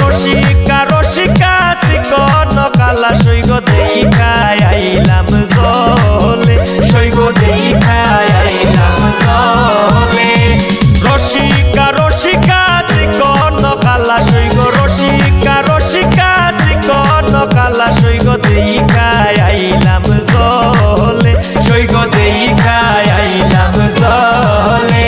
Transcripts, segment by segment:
রসিকা রসিকা চিকন কালা সৈগ দেখায় আইলাম জলে সৈগ দেখায় আইলাম জলে রসিকা রসিকা চিকন কালা সৈগ রসিকা রসিকা চিকন কালা সৈগ দেখায় আইলাম জলে সৈগ দেখায় আইলাম জলে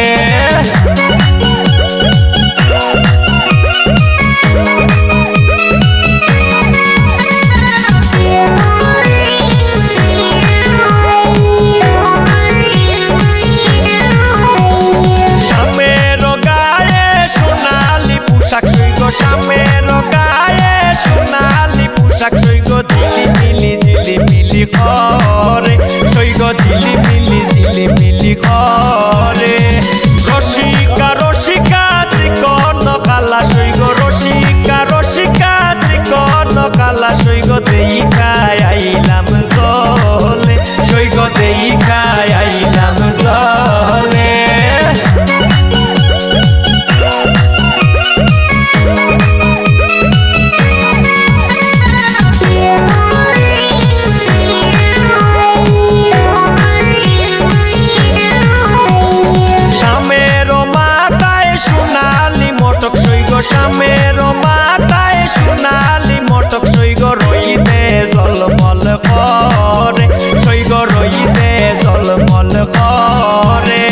শামের গায়ে সোনালি পোশাক সৈগ ঝিলিমিলি ঝিলিমিলি করে সৈগ ঝিলিমিলি করে রসিকা রসিকা চিকন কালা সৈগ রসিকা রসিকা চিকন কালা সৈগ দেখায় আইলাম জলে সৈগ দেখায় আইলাম জলে শামের মাথায় সোনালি মটক সৈগ রইতে জলমল করে সৈগ রইতে জলমল করে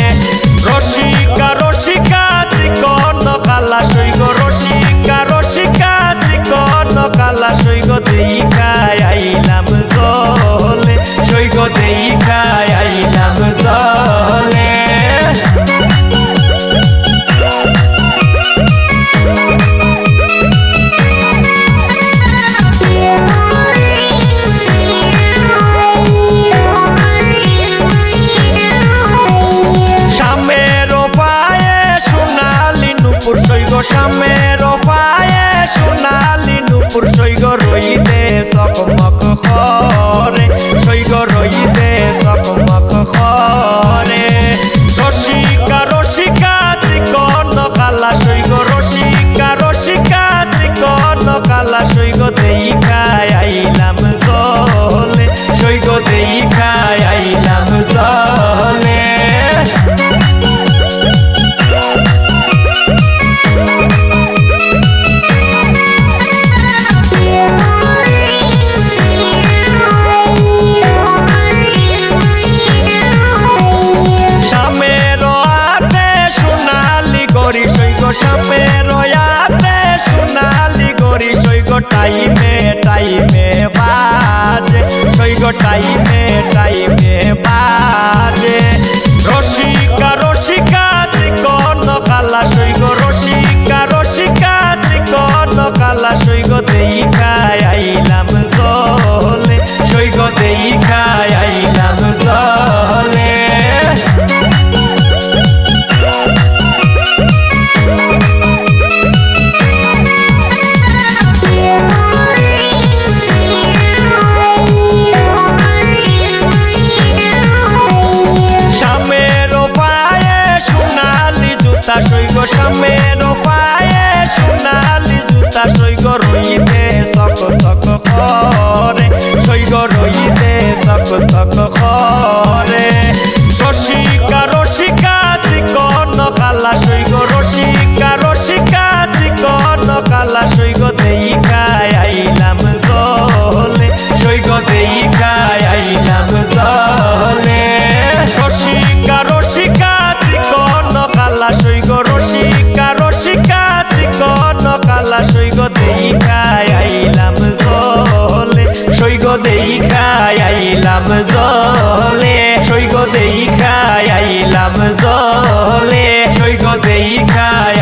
রসিকা রসিকা চিকন কালা সৈগ রসিকা রসিকা চিকন কালা সৈগ দেখায় আইলাম জলে সৈগ দেখায় আইলাম জলে শামের পায়ে সোনালি নুপুর সৈগ রইতে চকমক করে সৈগ রইতে চকমক করে রসিকা রসিকা চিকন কালা সৈগ রসিকা রসিকা চিকন কালা সৈগ দেখায় আইলাম জলে সৈগ দেখায় আইলাম জলে শামের আতে সোনালি গরি সৈগ টাইমে টাইমে বাজে সৈগ টাইমে টাইমে বাজে রসিকা রসিকা চিকন কালা সৈগ রসিকা রসিকা চিকন কালা সৈগ দেখায় আইলাম জলে সৈগ দেখায় আইলাম জলে সৈগ শামের পায়ে সোনালি জুতা সৈগ রইতে চক চক করে সৈগ রইতে চক চক করে রসিকা রসিকা চিকন কালা সৈগ রসিকা রসিকা চিকন কালা সৈগ দেখায় আইলাম জলে সৈগ দেখায় আইলাম জলে রসিকা রসিকা চিকন কালা সৈগ রসিকা রসিকা চিকন কালা সৈগ দেখায় আইলাম জলে সৈগ দেখায় আইলাম জলে সৈগ দেখায় আইলাম জলে সৈগ দেখায়